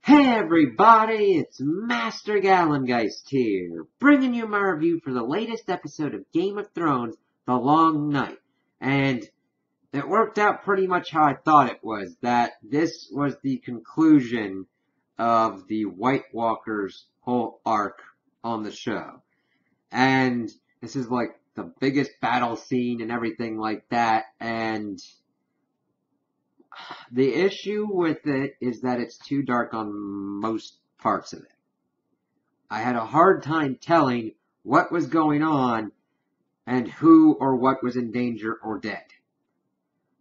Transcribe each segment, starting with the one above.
Hey everybody, it's Master Gallengeist here, bringing you my review for the latest episode of Game of Thrones, The Long Night. And it worked out pretty much how I thought it was, that this was the conclusion of the White Walkers' whole arc on the show. And this is like the biggest battle scene and everything like that, and the issue with it is that it's too dark on most parts of it. I had a hard time telling what was going on and who or what was in danger or dead.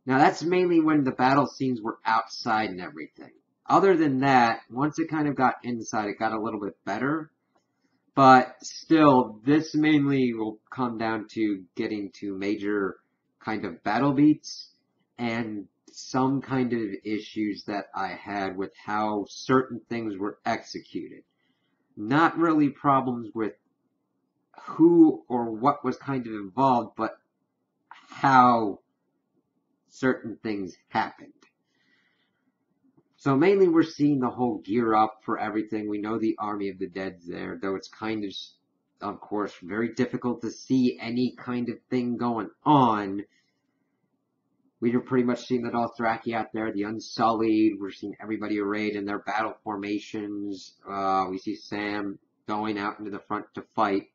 Now that's mainly when the battle scenes were outside and everything. Other than that, once it kind of got inside, it got a little bit better. But still, this mainly will come down to getting to major kind of battle beats and some kind of issues that I had with how certain things were executed. Not really problems with who or what was kind of involved, but how certain things happened. So mainly we're seeing the whole gear up for everything. We know the Army of the Dead's there, though it's kind of course, very difficult to see any kind of thing going on. We're pretty much seeing the Dothraki out there, the Unsullied. We're seeing everybody arrayed in their battle formations. We see Sam going out into the front to fight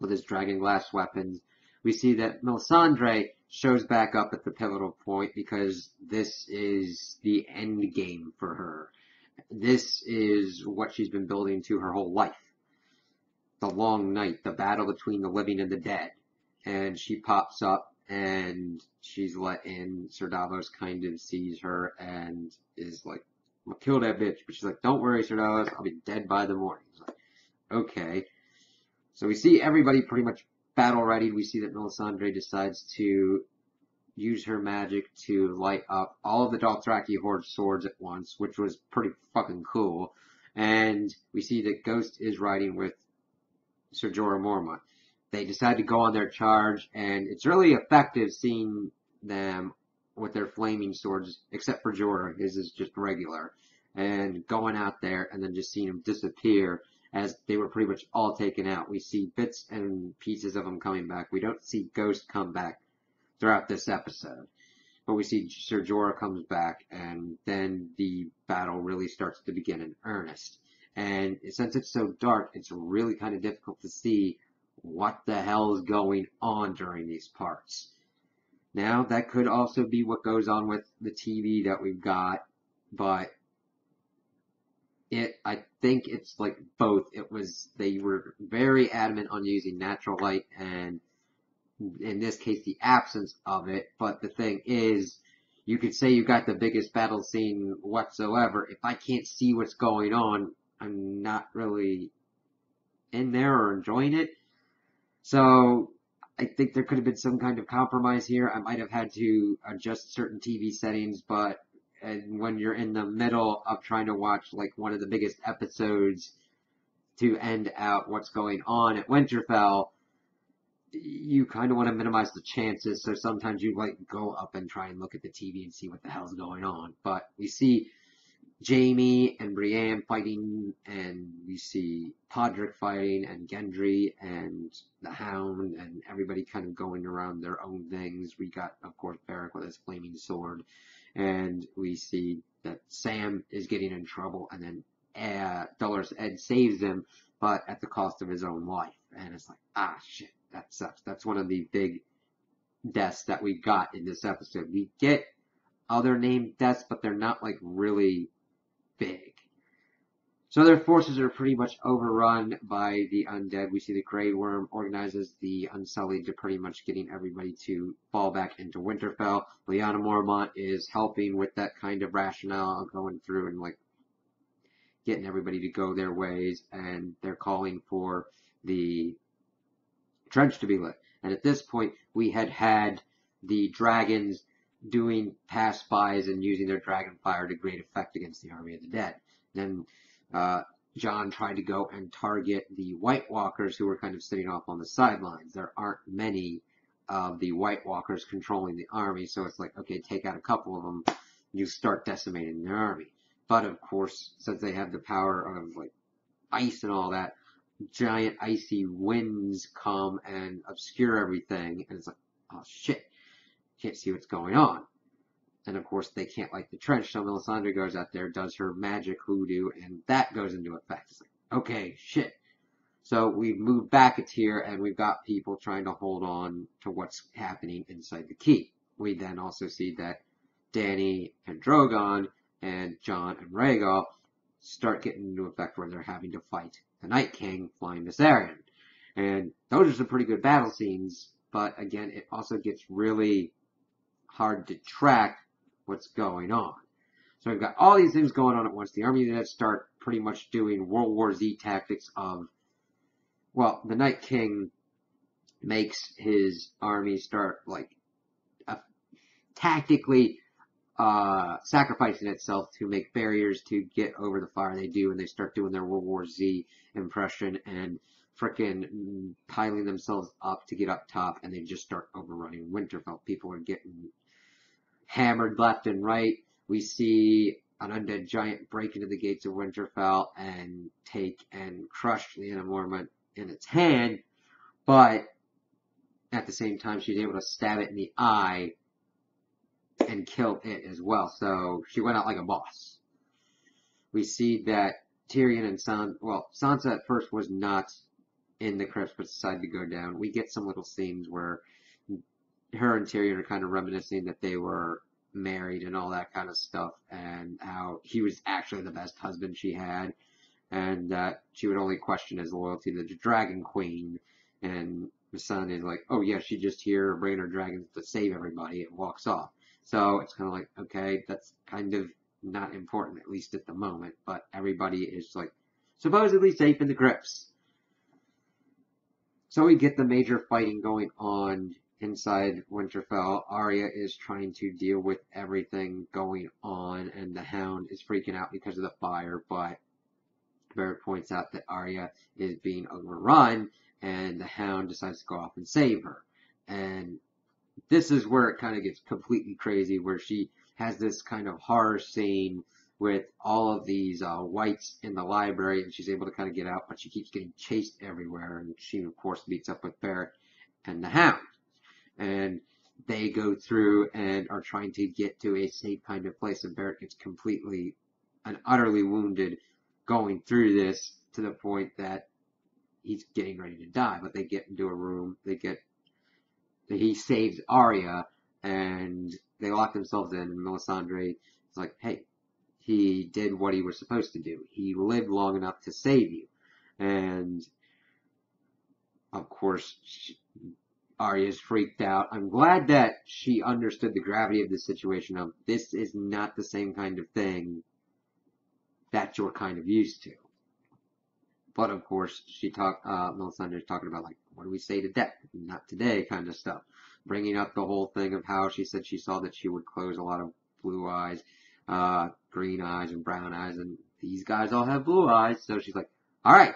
with his dragon glass weapons. We see that Melisandre shows back up at the pivotal point because this is the end game for her. This is what she's been building to her whole life. The Long Night, the battle between the living and the dead. And she pops up and she's let in. Ser Davos kind of sees her and is like, I'll kill that bitch. But she's like, don't worry, Ser Davos, I'll be dead by the morning. He's like, okay. So we see everybody pretty much battle ready. We see that Melisandre decides to use her magic to light up all of the Dothraki Horde swords at once, which was pretty fucking cool. And we see that Ghost is riding with Ser Jorah Mormont. They decide to go on their charge, and it's really effective seeing them with their flaming swords, except for Jorah. His is just regular. And going out there and then just seeing him disappear as they were pretty much all taken out. We see bits and pieces of them coming back. We don't see Ghost come back throughout this episode. But we see Ser Jorah comes back, and then the battle really starts to begin in earnest. And since it's so dark, it's really kind of difficult to see what the hell is going on during these parts. Now, that could also be what goes on with the TV that we've got, but I think it's like both. They were very adamant on using natural light and, in this case, the absence of it, but the thing is, you could say you got the biggest battle scene whatsoever. If I can't see what's going on, I'm not really in there or enjoying it. So I think there could have been some kind of compromise here. I might have had to adjust certain TV settings, but when you're in the middle of trying to watch like one of the biggest episodes to end out what's going on at Winterfell, you kind of want to minimize the chances, so sometimes you like go up and try and look at the TV and see what the hell's going on. But we see Jaime and Brienne fighting, and we see Podrick fighting, and Gendry, and the Hound, and everybody kind of going around their own things. We got, of course, Beric with his flaming sword, and we see that Sam is getting in trouble, and then Dolorous Edd saves him, but at the cost of his own life. And it's like, ah, shit, that sucks. That's one of the big deaths that we got in this episode. We get other named deaths, but they're not, like, really big. So their forces are pretty much overrun by the undead. We see the Grey Worm organizes the Unsullied to pretty much getting everybody to fall back into Winterfell. Lyanna Mormont is helping with that kind of rationale, going through and like getting everybody to go their ways, and they're calling for the trench to be lit. And at this point, we had the dragons doing pass-bys and using their dragon fire to great effect against the Army of the Dead. Then Jon tried to go and target the White Walkers who were kind of sitting off on the sidelines. There aren't many of the White Walkers controlling the army, so it's like, okay, take out a couple of them, you start decimating their army. But of course, since they have the power of like ice and all that, giant icy winds come and obscure everything, and it's like, oh shit, can't see what's going on. And of course, they can't light the trench, so Melisandre goes out there, does her magic hoodoo, and that goes into effect. It's like, okay, shit. So we've moved back a tier, and we've got people trying to hold on to what's happening inside the keep. We then also see that Dany and Drogon and Jon and Rhaegal start getting into effect where they're having to fight the Night King flying Viserion. And those are some pretty good battle scenes, but again, it also gets really hard to track what's going on. So we've got all these things going on at once. The army units start pretty much doing World War Z tactics of, well, the Night King makes his army start like tactically sacrificing itself to make barriers to get over the fire. They do, and they start doing their World War Z impression and frickin' piling themselves up to get up top, and they just start overrunning Winterfell. People are getting hammered left and right. We see an undead giant break into the gates of Winterfell and take and crush Lyanna Mormont in its hand, but at the same time she's able to stab it in the eye and kill it as well. So she went out like a boss. We see that Tyrion and Sansa at first was not in the crypts but decided to go down. We get some little scenes where her and Tyrion are kind of reminiscing that they were married and all that kind of stuff, and how he was actually the best husband she had, and that she would only question his loyalty to the Dragon Queen. And Missandei is like, oh yeah, she's just here bringing her dragons to save everybody, and walks off. So it's kind of like, okay, that's kind of not important, at least at the moment, but everybody is like supposedly safe in the crypts. So we get the major fighting going on inside Winterfell. Arya is trying to deal with everything going on, and the Hound is freaking out because of the fire, but Barrett points out that Arya is being overrun, and the Hound decides to go off and save her. And this is where it kind of gets completely crazy, where she has this kind of horror scene with all of these whites in the library, and she's able to kind of get out, but she keeps getting chased everywhere, and she, of course, meets up with Barrett and the Hound. And they go through and are trying to get to a safe kind of place, and Barrett gets completely and utterly wounded going through this to the point that he's getting ready to die. But they get into a room, he saves Arya, and they lock themselves in, and Melisandre is like, hey, he did what he was supposed to do. He lived long enough to save you. And, of course, Arya's freaked out. I'm glad that she understood the gravity of the situation of, this is not the same kind of thing that you're kind of used to. But of course, Melisandre's talking about, like, what do we say to death? Not today kind of stuff. Bringing up the whole thing of how she said she saw that she would close a lot of blue eyes, green eyes, and brown eyes, and these guys all have blue eyes. So she's like, alright,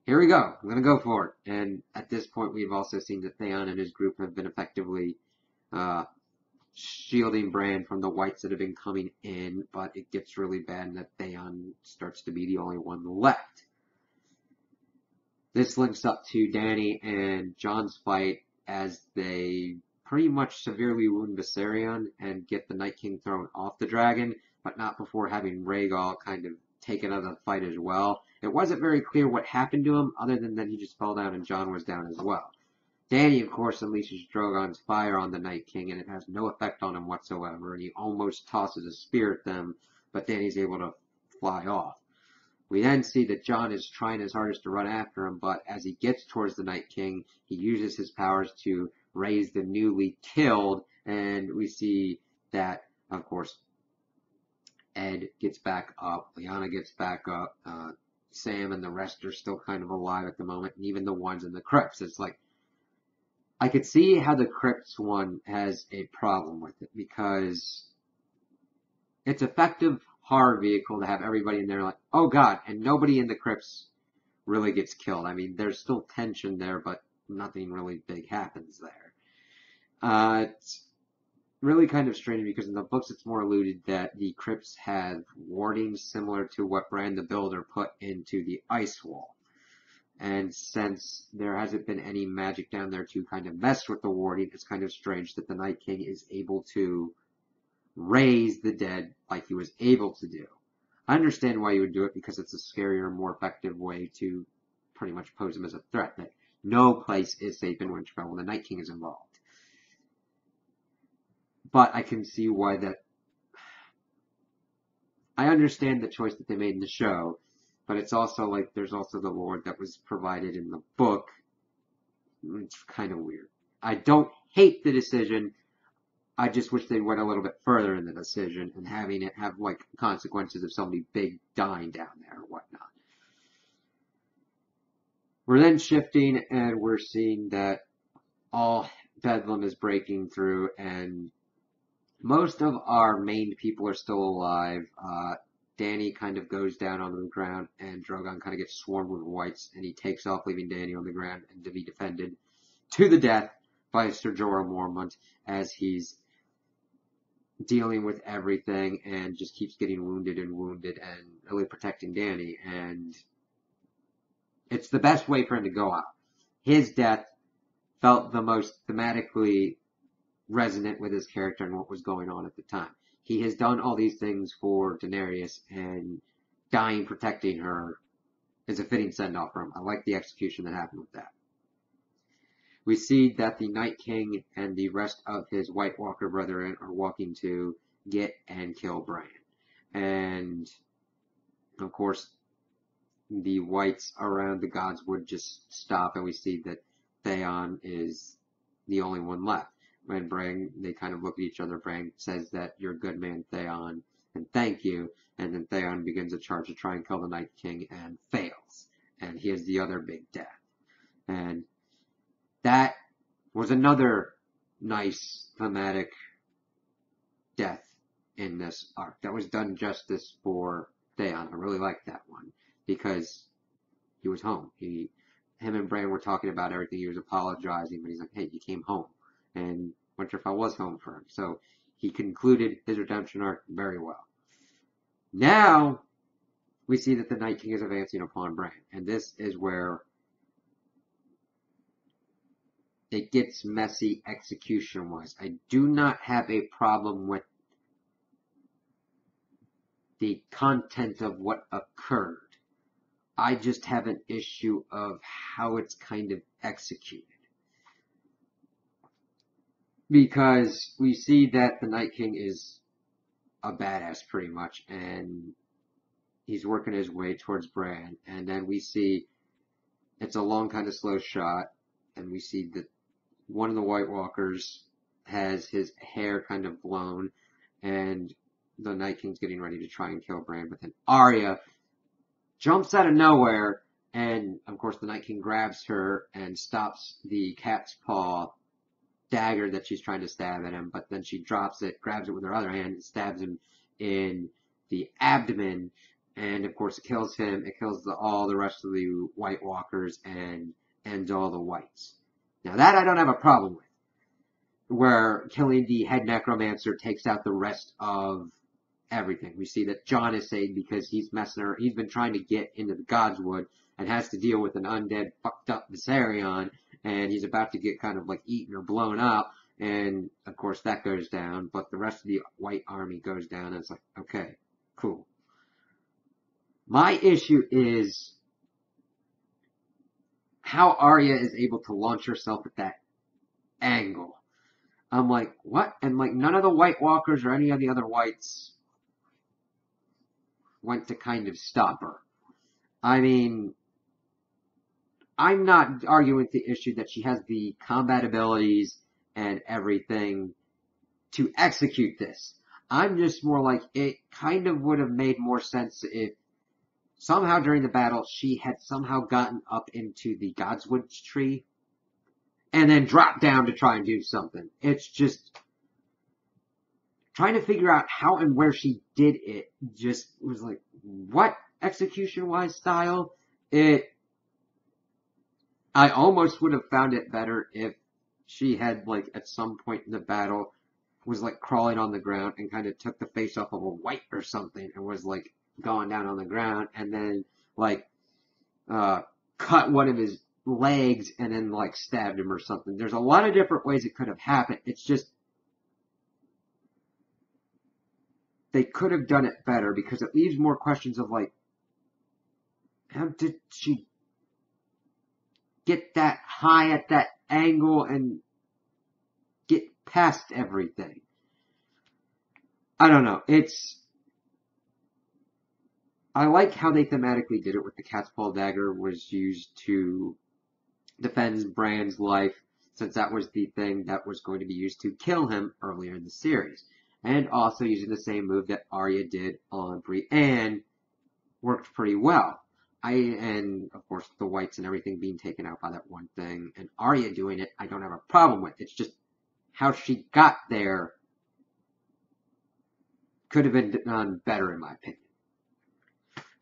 here we go. I'm going to go for it. And at this point, we've also seen that Theon and his group have been effectively shielding Bran from the whites that have been coming in, but it gets really bad and that Theon starts to be the only one left. This links up to Dany and Jon's fight as they pretty much severely wound Viserion and get the Night King thrown off the dragon, but not before having Rhaegal kind of take another fight as well. It wasn't very clear what happened to him, other than that he just fell down and Jon was down as well. Dany, of course, unleashes Drogon's fire on the Night King, and it has no effect on him whatsoever, and he almost tosses a spear at them, but Dany's able to fly off. We then see that Jon is trying his hardest to run after him, but as he gets towards the Night King, he uses his powers to raise the newly killed, and we see that, of course, Ed gets back up, Lyanna gets back up, Sam and the rest are still kind of alive at the moment, and even the ones in the crypts. It's like, I could see how the crypts one has a problem with it, because it's effective horror vehicle to have everybody in there like, oh god, and nobody in the crypts really gets killed. I mean, there's still tension there, but nothing really big happens there. really kind of strange because in the books it's more alluded that the crypts have wardings similar to what Bran the Builder put into the ice wall. And since there hasn't been any magic down there to kind of mess with the warding, it's kind of strange that the Night King is able to raise the dead like he was able to do. I understand why you would do it because it's a scarier, more effective way to pretty much pose him as a threat. That no place is safe in Winterfell when the Night King is involved. But I can see why that. I understand the choice that they made in the show, but it's also like there's also the lore that was provided in the book. It's kind of weird. I don't hate the decision. I just wish they went a little bit further in the decision and having it have like consequences of somebody big dying down there or whatnot. We're then shifting and we're seeing that all Bedlam is breaking through and most of our main people are still alive. Dany kind of goes down on the ground and Drogon kind of gets swarmed with whites and he takes off leaving Dany on the ground and to be defended to the death by Ser Jorah Mormont as he's dealing with everything and just keeps getting wounded and really protecting Dany. And it's the best way for him to go out. His death felt the most thematically resonant with his character and what was going on at the time. He has done all these things for Daenerys, and dying protecting her is a fitting send-off for him. I like the execution that happened with that. We see that the Night King and the rest of his White Walker brethren are walking to get and kill Bran. And, of course, the whites around the Godswood just stop, and we see that Theon is the only one left. When Bran, they kind of look at each other. Bran says that you're a good man, Theon, and thank you. And then Theon begins a charge to try and kill the Night King and fails. And he has the other big death. And that was another nice thematic death in this arc. That was done justice for Theon. I really liked that one because he was home. Him and Bran were talking about everything. He was apologizing, but he's like, hey, you came home. And Winterfell was home for him. So he concluded his redemption arc very well. Now, we see that the Night King is advancing upon Bran. And this is where it gets messy execution-wise. I do not have a problem with the content of what occurred. I just have an issue of how it's kind of executed. Because we see that the Night King is a badass pretty much, and he's working his way towards Bran, and then we see it's a long kind of slow shot, and we see that one of the White Walkers has his hair kind of blown, and the Night King's getting ready to try and kill Bran, but then Arya jumps out of nowhere, and of course the Night King grabs her and stops the cat's paw dagger that she's trying to stab at him, but then she drops it, grabs it with her other hand, and stabs him in the abdomen, and of course it kills him, it kills all the rest of the White Walkers, and ends all the whites. Now that I don't have a problem with, where killing the head necromancer takes out the rest of everything. We see that Jon is saved because he's been trying to get into the Godswood, and has to deal with an undead, fucked up Viserion, and he's about to get kind of like eaten or blown up, and of course that goes down, but the rest of the White Army goes down, and it's like, okay, cool. My issue is how Arya is able to launch herself at that angle. I'm like, what? And like none of the White Walkers or any of the other whites went to kind of stop her. I mean, I'm not arguing with the issue that she has the combat abilities and everything to execute this. I'm just more like, it kind of would have made more sense if somehow during the battle she had somehow gotten up into the Godswood tree and then dropped down to try and do something. It's just trying to figure out how and where she did it just was like, what execution-wise style? I almost would have found it better if she had, like, at some point in the battle, was like crawling on the ground and kind of took the face off of a white or something and was like going down on the ground and then like uh cut one of his legs and then like stabbed him or something. There's a lot of different ways it could have happened. It's just they could have done it better because it leaves more questions of like, how did she get that high at that angle and get past everything? I don't know. I like how they thematically did it with the cat's paw dagger was used to defend Bran's life, since that was the thing that was going to be used to kill him earlier in the series. And also using the same move that Arya did on Brienne worked pretty well. And of course the whites and everything being taken out by that one thing, and Arya doing it, I don't have a problem with. It's just how she got there could have been done better in my opinion.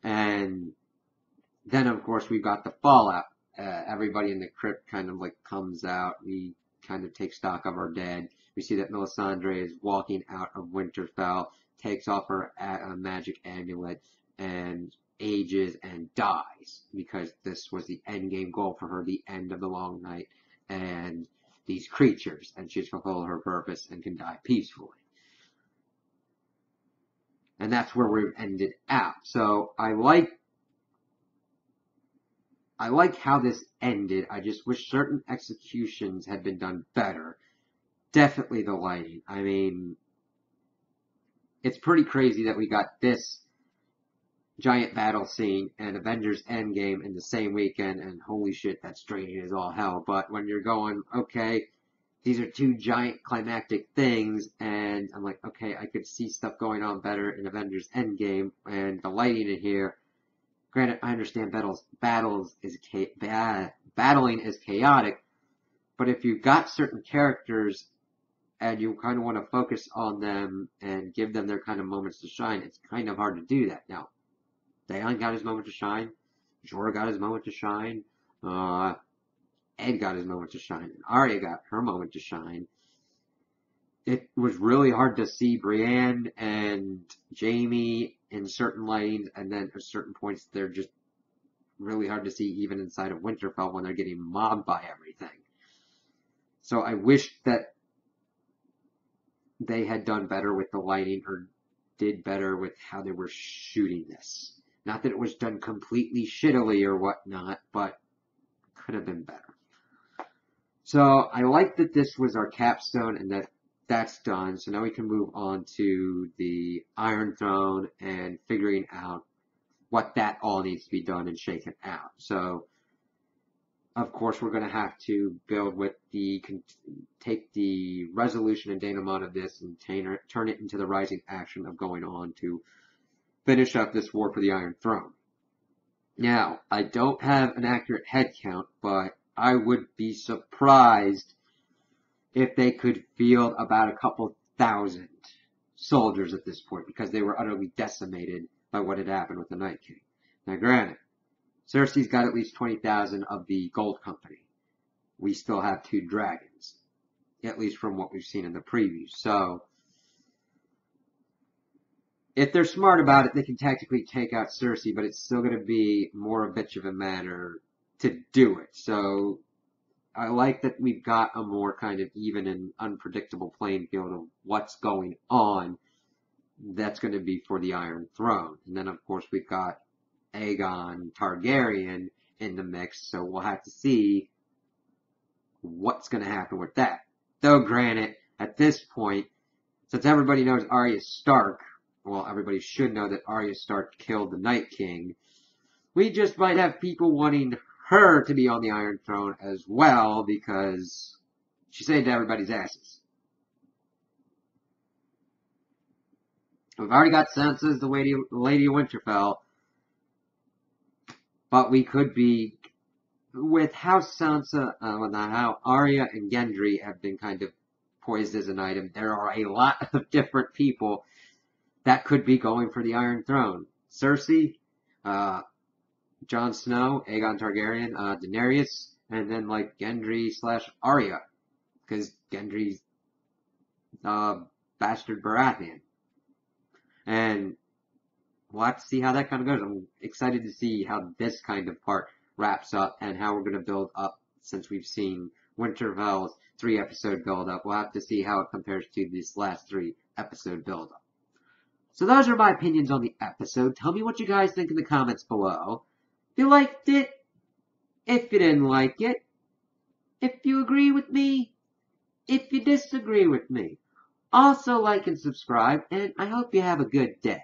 And then of course we've got the fallout. Everybody in the crypt kind of like comes out. We kind of take stock of our dead. We see that Melisandre is walking out of Winterfell, takes off her magic amulet, and ages and dies because this was the end game goal for her, the end of the long night and these creatures, and she's fulfilled her purpose and can die peacefully. And that's where we've ended out. So I like how this ended. I just wish certain executions had been done better. Definitely the lighting. I mean, it's pretty crazy that we got this giant battle scene and Avengers Endgame in the same weekend, and holy shit, that's draining as all hell. But when you're going, okay, these are two giant climactic things, and I'm like, okay, I could see stuff going on better in Avengers Endgame, and the lighting in here. Granted, I understand battling is chaotic, but if you've got certain characters and you kind of want to focus on them and give them their kind of moments to shine, it's kind of hard to do that. Now, Daeon got his moment to shine, Jorah got his moment to shine, Ed got his moment to shine, and Arya got her moment to shine. It was really hard to see Brienne and Jaime in certain lanes, and then at certain points they're just really hard to see even inside of Winterfell when they're getting mobbed by everything. So I wish that they had done better with the lighting or did better with how they were shooting this. Not that it was done completely shittily or whatnot, but could have been better. So I like that this was our capstone and that that's done. So now we can move on to the Iron Throne and figuring out what that all needs to be done and shaken out. So, of course, we're going to have to build with take the resolution and denouement of this and turn it into the rising action of going on to finish up this war for the Iron Throne. Now, I don't have an accurate head count, but I would be surprised if they could field about a couple thousand soldiers at this point, because they were utterly decimated by what had happened with the Night King. Now, granted, Cersei's got at least 20,000 of the Gold Company. We still have 2 dragons, at least from what we've seen in the preview. So, if they're smart about it, they can tactically take out Cersei, but it's still going to be more a bitch of a matter to do it. So, I like that we've got a more kind of even and unpredictable playing field of what's going on. That's going to be for the Iron Throne. And then, of course, we've got Aegon Targaryen in the mix, so we'll have to see what's going to happen with that. Though, granted, at this point, since everybody knows Arya Stark, well, everybody should know that Arya Stark killed the Night King, we just might have people wanting her to be on the Iron Throne as well, because she saved everybody's asses. We've already got Sansa as the Lady of Winterfell, but we could be, with how how Arya and Gendry have been kind of poised as an item, there are a lot of different people that could be going for the Iron Throne. Cersei, Jon Snow, Aegon Targaryen, Daenerys, and then like Gendry / Arya, because Gendry's Bastard Baratheon. And we'll have to see how that kind of goes. I'm excited to see how this kind of part wraps up and how we're going to build up since we've seen Winterfell's 3-episode build-up. We'll have to see how it compares to this last 3-episode build-up. So those are my opinions on the episode. Tell me what you guys think in the comments below. If you liked it, if you didn't like it, if you agree with me, if you disagree with me. Also like and subscribe, and I hope you have a good day.